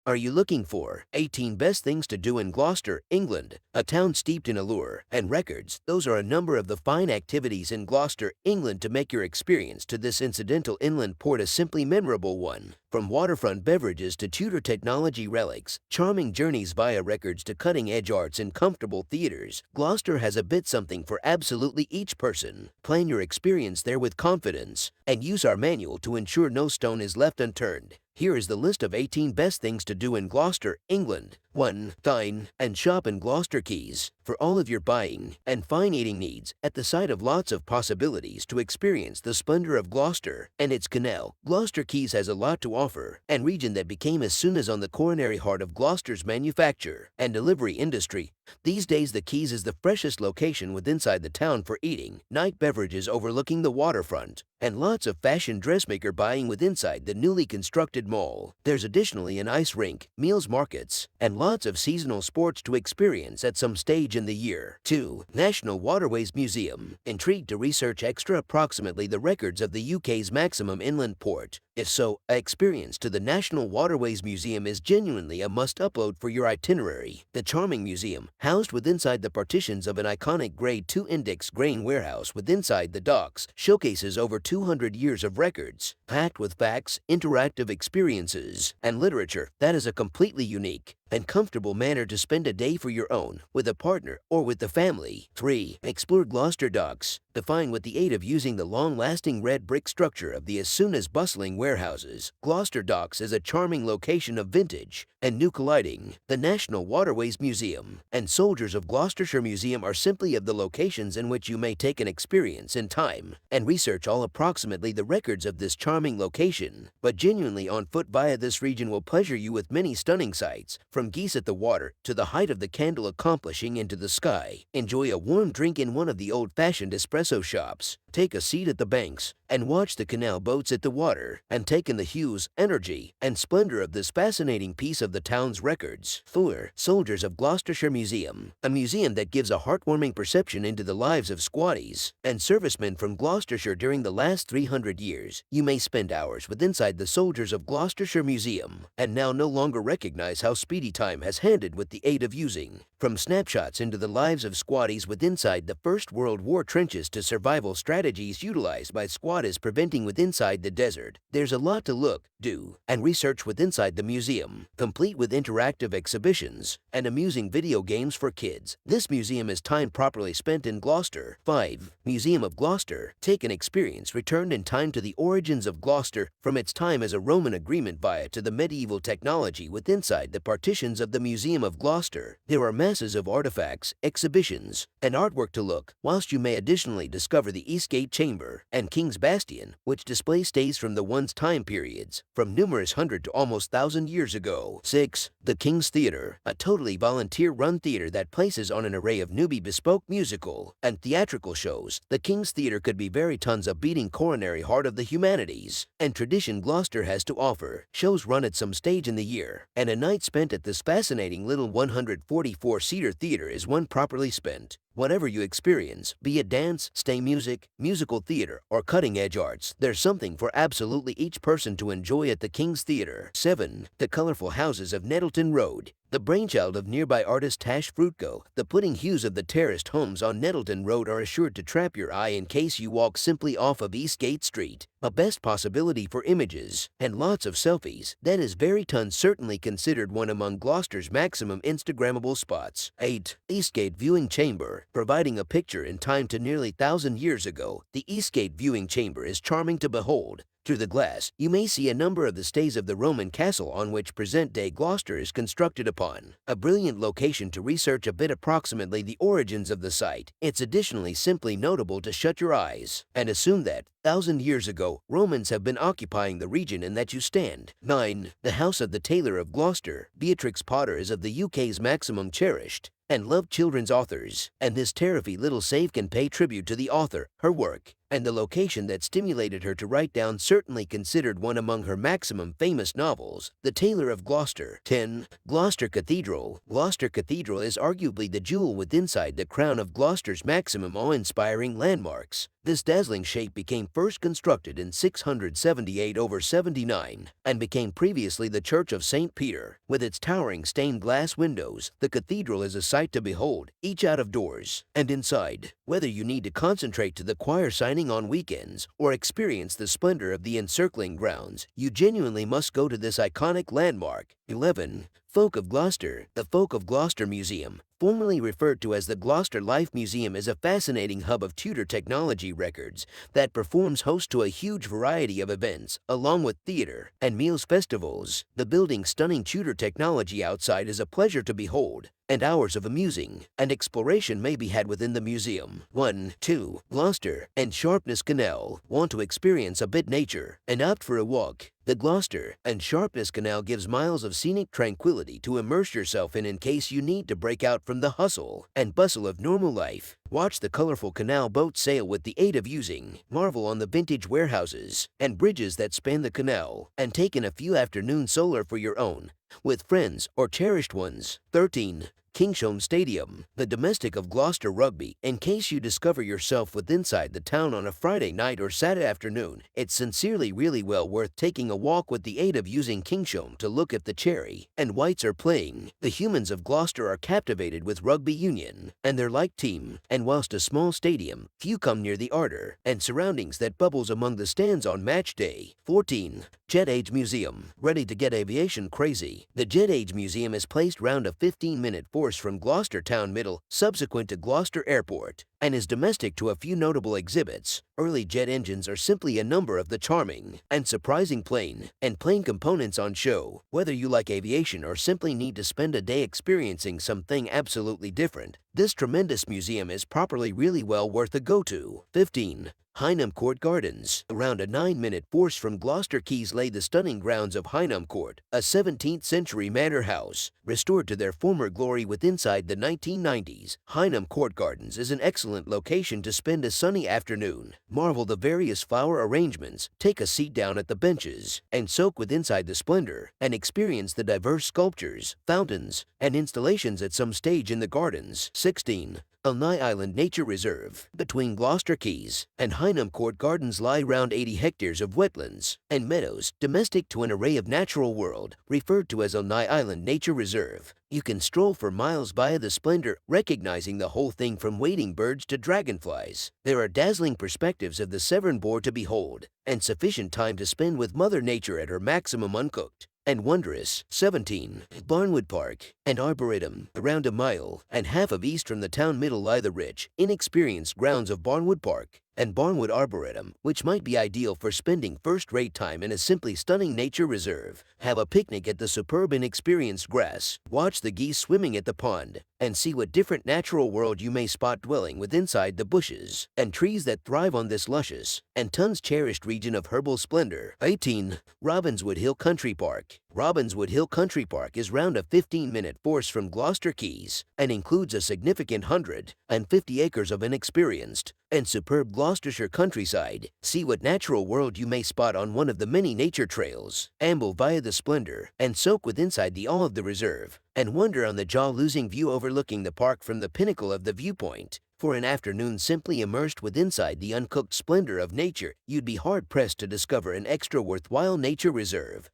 Are you looking for 18 best things to do in Gloucester, England, a town steeped in allure and records? Those are a number of the fine activities in Gloucester, England to make your experience to this incidental inland port a simply memorable one. From waterfront beverages to Tudor-technology relics, charming journeys via records to cutting-edge arts and comfortable theaters, Gloucester has a bit something for absolutely each person. Plan your experience there with confidence and use our manual to ensure no stone is left unturned. Here is the list of 18 best things to do in Gloucester, England. 1. Dine and shop in Gloucester Quays. For all of your buying and fine eating needs, at the site of lots of possibilities to experience the splendor of Gloucester and its canal, Gloucester Quays has a lot to offer, and region that became as soon as on the coronary heart of Gloucester's manufacture and delivery industry. These days the Quays is the freshest location with inside the town for eating, night beverages overlooking the waterfront, and lots of fashion dressmaker buying with inside the newly constructed mall. There's additionally an ice rink, meals markets, and lots of seasonal sports to experience at some stage in the year. 2. National Waterways Museum. Intrigued to research approximately the records of the UK's maximum inland port? If so, an experience to the National Waterways Museum is genuinely a must-upload for your itinerary. The charming museum, housed within inside the partitions of an iconic Grade II index grain warehouse with inside the docks, showcases over 200 years of records, packed with facts, interactive experiences, and literature that is a completely unique and comfortable manner to spend a day for your own, with a partner, or with the family. 3. Explore Gloucester Docks. Define with the aid of using the long-lasting red brick structure of the as soon as bustling warehouses, Gloucester Docks is a charming location of vintage and new colliding. The National Waterways Museum and Soldiers of Gloucestershire Museum are simply of the locations in which you may take an experience in time and research all approximately the records of this charming location, but genuinely on foot via this region will pleasure you with many stunning sights, from geese at the water to the height of the candle accomplishing into the sky. Enjoy a warm drink in one of the old-fashioned espresso shops. Take a seat at the banks and watch the canal boats at the water and take in the hues, energy, and splendor of this fascinating piece of the town's records. 4. Soldiers of Gloucestershire Museum. A museum that gives a heartwarming perception into the lives of squatties and servicemen from Gloucestershire during the last 300 years. You may spend hours with inside the Soldiers of Gloucestershire Museum and now no longer recognize how speedy time has handed with the aid of using. From snapshots into the lives of squatties with inside the First World War trenches to survival strategies utilized by squatties preventing with inside the desert, there's a lot to look, do, and research with inside the museum, complete with interactive exhibitions and amusing video games for kids. This museum is time properly spent in Gloucester. 5. Museum of Gloucester. Take an experience returned in time to the origins of Gloucester, from its time as a Roman agreement via to the medieval technology with inside the partitions of the Museum of Gloucester. There are masses of artifacts, exhibitions, and artwork to look, whilst you may additionally discover the Eastgate Chamber and King's Bastion, which display stays from the once time periods, from numerous hundred to almost 1,000 years ago. 6. The King's Theatre. A totally volunteer-run theater that places on an array of newbie bespoke musical and theatrical shows. The King's Theatre could be very tons of beating coronary heart of the humanities and tradition Gloucester has to offer. Shows run at some stage in the year, and a night spent at this fascinating little 144-seater theater is one properly spent. Whatever you experience, be it dance, stay music, musical theater, or cutting-edge arts, there's something for absolutely each person to enjoy at the King's Theatre. 7. The Colourful Houses of Nettleton Road. The brainchild of nearby artist Tash Fruitco, the pudding hues of the terraced homes on Nettleton Road are assured to trap your eye in case you walk simply off of Eastgate Street. A best possibility for images and lots of selfies. That is very ton certainly considered one among Gloucester's maximum Instagrammable spots. 8. Eastgate Viewing Chamber. Providing a picture in time to nearly 1,000 years ago, the Eastgate Viewing Chamber is charming to behold. Through the glass, you may see a number of the stays of the Roman castle on which present-day Gloucester is constructed upon. A brilliant location to research a bit approximately the origins of the site. It's additionally simply notable to shut your eyes and assume that 1,000 years ago, Romans have been occupying the region in that you stand. 9. The House of the Tailor of Gloucester. Beatrix Potter is of the UK's maximum cherished and loved children's authors, and this terrify little save can pay tribute to the author, her work, and the location that stimulated her to write down certainly considered one among her maximum famous novels, The Tailor of Gloucester. 10. Gloucester Cathedral. Gloucester Cathedral is arguably the jewel with inside the crown of Gloucester's maximum awe-inspiring landmarks. This dazzling shape became first constructed in 678/79 and became previously the Church of St. Peter. With its towering stained glass windows, the cathedral is a sight to behold, each out of doors and inside. Whether you need to concentrate to the choir signing on weekends or experience the splendor of the encircling grounds, you genuinely must go to this iconic landmark. 11. Folk of Gloucester. The Folk of Gloucester Museum, formerly referred to as the Gloucester Life Museum, is a fascinating hub of Tudor technology records that performs host to a huge variety of events, along with theater and meals festivals. The building's stunning Tudor technology outside is a pleasure to behold, and hours of amusing and exploration may be had within the museum. 1. 2. Gloucester and Sharpness Canal. Want to experience a bit nature and opt for a walk? The Gloucester and Sharpness Canal gives miles of scenic tranquility to immerse yourself in case you need to break out from the hustle and bustle of normal life. Watch the colorful canal boats sail with the aid of using. Marvel on the vintage warehouses and bridges that span the canal, and take in a few afternoon solar for your own, with friends or cherished ones. 13. Kingsholm Stadium, the domestic of Gloucester rugby. In case you discover yourself inside the town on a Friday night or Saturday afternoon, it's sincerely really well worth taking a walk with the aid of using Kingsholm to look if the Cherry and Whites are playing. The humans of Gloucester are captivated with rugby union and their like team, and whilst a small stadium, few come near the ardor and surroundings that bubbles among the stands on match day. 14. Jet Age Museum. Ready to get aviation crazy? The Jet Age Museum is placed round a 15-minute force from Gloucester town middle, subsequent to Gloucester Airport, and is domestic to a few notable exhibits. Early jet engines are simply a number of the charming and surprising plane and plane components on show. Whether you like aviation or simply need to spend a day experiencing something absolutely different, this tremendous museum is properly really well worth a go-to. 15. Hynam Court Gardens. Around a 9-minute force from Gloucester Quays lay the stunning grounds of Hynam Court, a 17th-century manor house, restored to their former glory inside the 1990s. Hynam Court Gardens is an excellent location to spend a sunny afternoon. Marvel the various flower arrangements, take a seat down at the benches, and soak inside the splendor, and experience the diverse sculptures, fountains, and installations at some stage in the gardens. 16. Ulnai Island Nature Reserve. Between Gloucester Quays and Hynam Court Gardens lie round 80 hectares of wetlands and meadows, domestic to an array of natural world, referred to as Ulnai Island Nature Reserve. You can stroll for miles by the splendor, recognizing the whole thing from wading birds to dragonflies. There are dazzling perspectives of the Severn Bore to behold, and sufficient time to spend with Mother Nature at her maximum uncooked and wondrous. 17. Barnwood Park and Arboretum. Around a mile and half of east from the town middle lie the rich, inexperienced grounds of Barnwood Park and Barnwood Arboretum, which might be ideal for spending first-rate time in a simply stunning nature reserve. Have a picnic at the superb inexperienced grass, watch the geese swimming at the pond, and see what different natural world you may spot dwelling inside the bushes and trees that thrive on this luscious and tons-cherished region of herbal splendor. 18. Robbinswood Hill Country Park. Robbinswood Hill Country Park is round a 15-minute force from Gloucester Quays and includes a significant 150 acres of inexperienced and superb Gloucestershire countryside. See what natural world you may spot on one of the many nature trails, amble via the splendor, and soak inside the awe of the reserve, and wonder on the jaw-losing view overlooking the park from the pinnacle of the viewpoint. For an afternoon simply immersed inside the uncooked splendor of nature, you'd be hard-pressed to discover an extra worthwhile nature reserve.